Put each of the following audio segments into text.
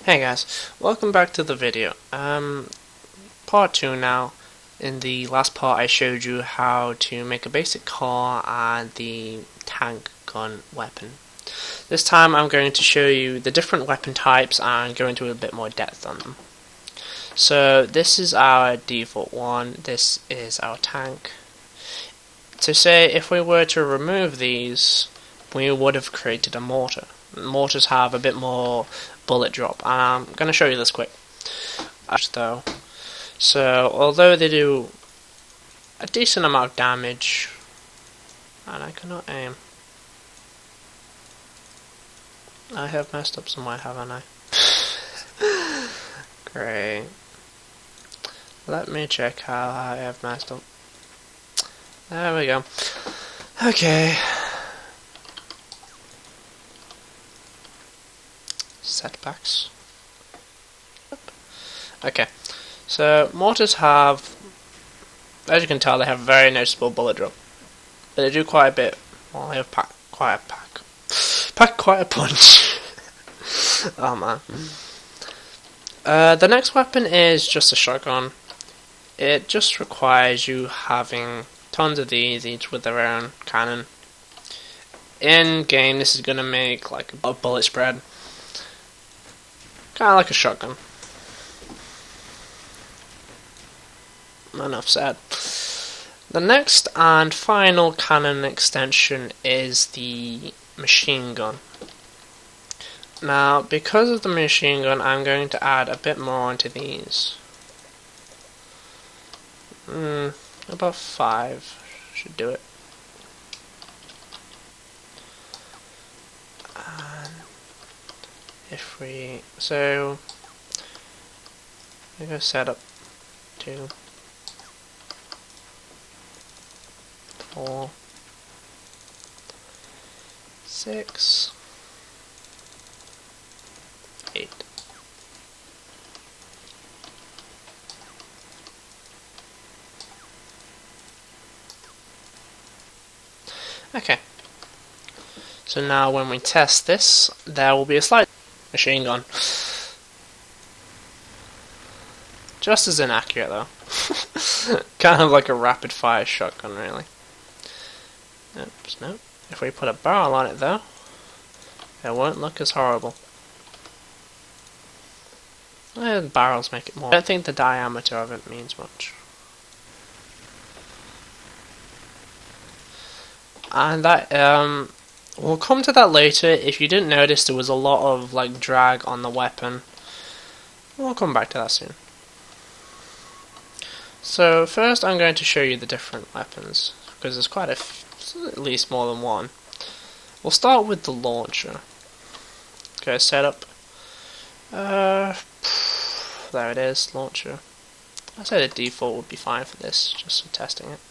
Hey guys, welcome back to the video. Part 2 now. In the last part I showed you how to make a basic car and the tank gun weapon. This time I'm going to show you the different weapon types and go into a bit more depth on them. So this is our default one, this is our tank. To say if we were to remove these, we would have created a mortar. Mortars have a bit more bullet drop, and I'm going to show you this quick though. So although they do a decent amount of damage, and I cannot aim. I have messed up somewhere, haven't I? Great. Let me check how I have messed up. There we go. Okay. Setbacks. Okay, so mortars have, as you can tell, they have very noticeable bullet drop, but they do quite a bit. Well, they have quite a punch. Oh man. The next weapon is just a shotgun. It just requires you having tons of these, each with their own cannon. In game, this is gonna make like a bullet spread. Kinda like a shotgun. Enough said. The next and final cannon extension is the machine gun. Now, because of the machine gun, I'm going to add a bit more onto these. About 5 should do it. If we, so we go setup 2, 4, 6, 8. Okay. So now when we test this, there will be a slight machine gun. Just as inaccurate though. Kind of like a rapid fire shotgun really. Oops, no. If we put a barrel on it though, it won't look as horrible. Barrels make it more. I don't think the diameter of it means much. And that, we'll come to that later. If you didn't notice, there was a lot of like drag on the weapon. We'll come back to that soon. So first I'm going to show you the different weapons, because there's quite at least more than one. We'll start with the launcher. Okay, setup. There it is, launcher. I said the default would be fine for this, just for testing it.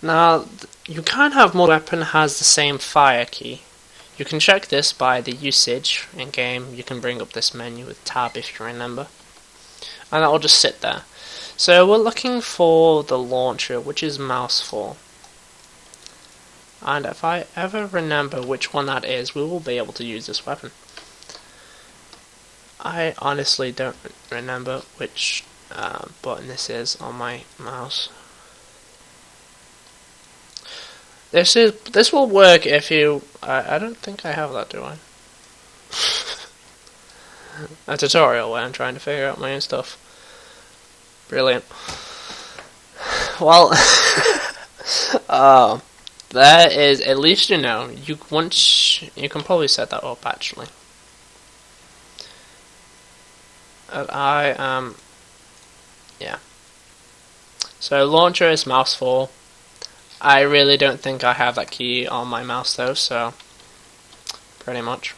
Now, you can have more weapon has the same fire key. You can check this by the usage in game. You can bring up this menu with tab if you remember, and that will just sit there. So we're looking for the launcher, which is mouse 4. And if I ever remember which one that is, we will be able to use this weapon. I honestly don't remember which button this is on my mouse. This will work if you. I don't think I have that, do I? A tutorial where I'm trying to figure out my own stuff. Brilliant. Well, that is, at least you know. You can probably set that up actually. Yeah. So launcher is mouse 4. I really don't think I have that key on my mouse though, so pretty much.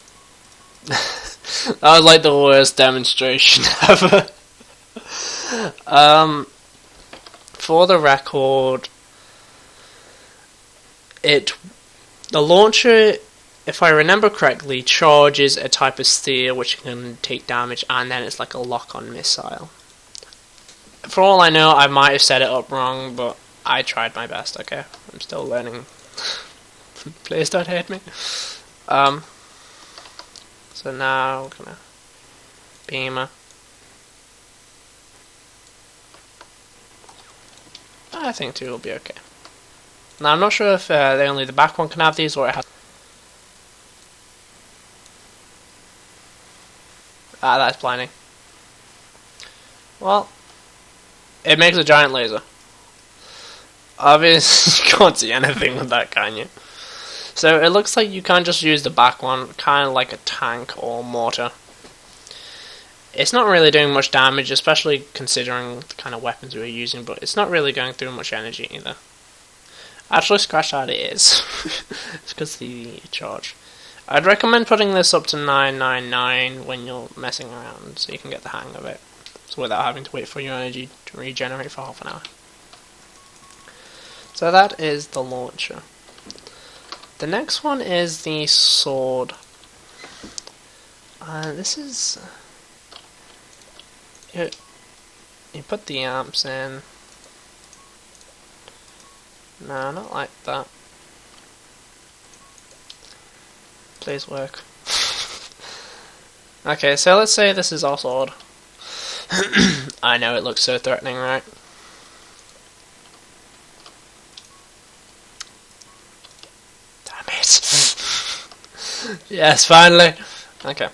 That was like the worst demonstration ever. For the record, the launcher, if I remember correctly, charges a type of steel which can take damage, and then it's like a lock-on missile. For all I know, I might have set it up wrong, but I tried my best, okay? I'm still learning. Please don't hate me. So now we're gonna beamer. I think 2 will be okay. Now I'm not sure if only the back one can have these, or it has. Ah, that's blinding. Well, it makes a giant laser. Obviously, you can't see anything with that, can you? So it looks like you can't just use the back one, kind of like a tank or mortar. It's not really doing much damage, especially considering the kind of weapons we were using, but it's not really going through much energy either. Actually, scratch that, it is. It's because of the charge. I'd recommend putting this up to 999 when you're messing around, so you can get the hang of it. So without having to wait for your energy to regenerate for half an hour. So that is the launcher. The next one is the sword. This is... You put the amps in. No, not like that. Please work. Okay, so let's say this is our sword. I know it looks so threatening, right? Damn it. Yes, finally. Okay.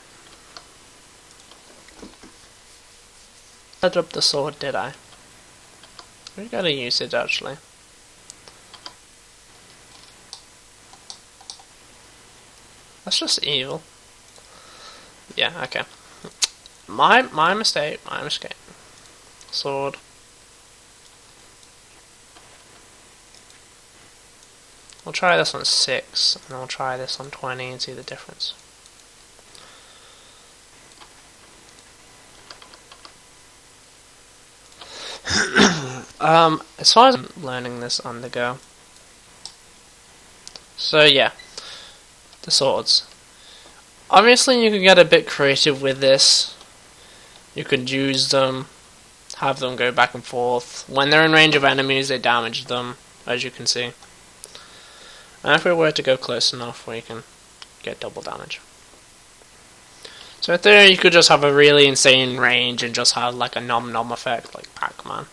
I dropped the sword, did I? We got a usage actually. That's just evil. Yeah, okay. My mistake, my mistake. Sword. We'll try this on 6, and I'll try this on 20 and see the difference. As far as I'm learning this on the go. So yeah, the swords. Obviously you can get a bit creative with this. You could use them, have them go back and forth. When they're in range of enemies, they damage them, as you can see. And if we were to go close enough, we can get double damage. So in theory, you could just have a really insane range and just have like a nom-nom effect, like Pac-Man.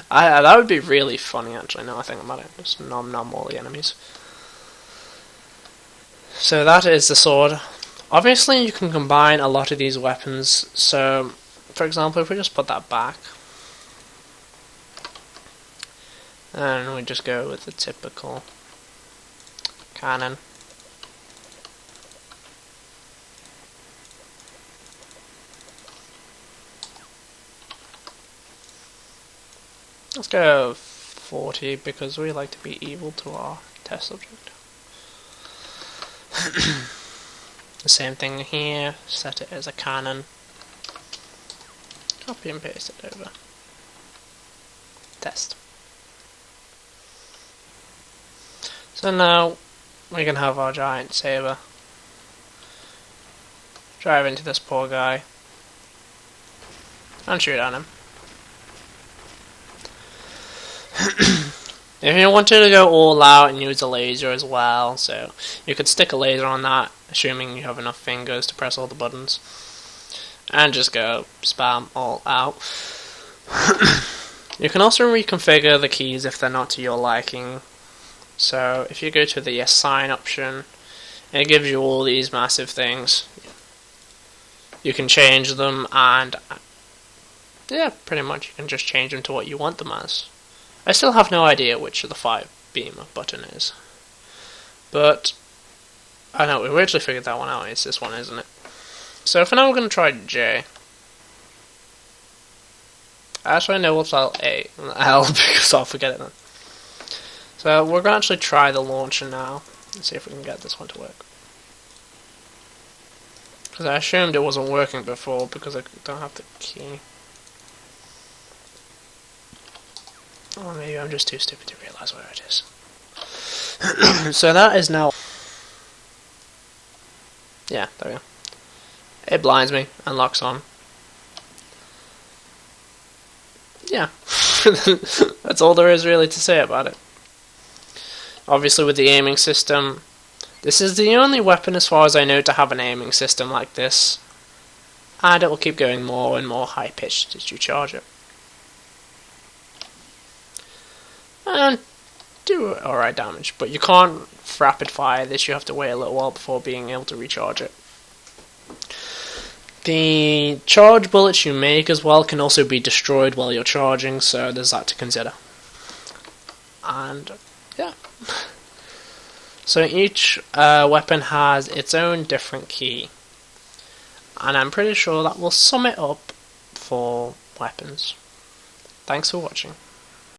That would be really funny, actually, now I think about it. Just nom-nom all the enemies. So that is the sword. Obviously, you can combine a lot of these weapons. So, for example, if we just put that back, and we just go with the typical cannon. Let's go 40 because we like to be evil to our test subject. The same thing here, set it as a cannon. Copy and paste it over. Test. So now we can have our giant saber. Drive into this poor guy. And shoot at him. If you wanted to go all out and use a laser as well, so you could stick a laser on that, assuming you have enough fingers to press all the buttons, and just go spam all out. You can also reconfigure the keys if they're not to your liking. So if you go to the assign option, it gives you all these massive things. You can change them, and yeah, pretty much you can just change them to what you want them as. I still have no idea which of the 5 beamer button is. But, I know, we actually figured that one out. It's this one, isn't it? So for now we're going to try J. Actually, no, we'll try L because I'll forget it then. So we're going to actually try the launcher now. And see if we can get this one to work. Because I assumed it wasn't working before because I don't have the key. Or maybe I'm just too stupid to realise where it is. So that is now... Yeah, there we go. It blinds me and locks on. Yeah. That's all there is really to say about it. Obviously with the aiming system, this is the only weapon as far as I know to have an aiming system like this. and it will keep going more and more high pitched as you charge it. And do alright damage, but you can't rapid fire this, you have to wait a little while before being able to recharge it. The charge bullets you make as well can also be destroyed while you're charging, so there's that to consider. And yeah. So each weapon has its own different key, and I'm pretty sure that will sum it up for weapons. Thanks for watching.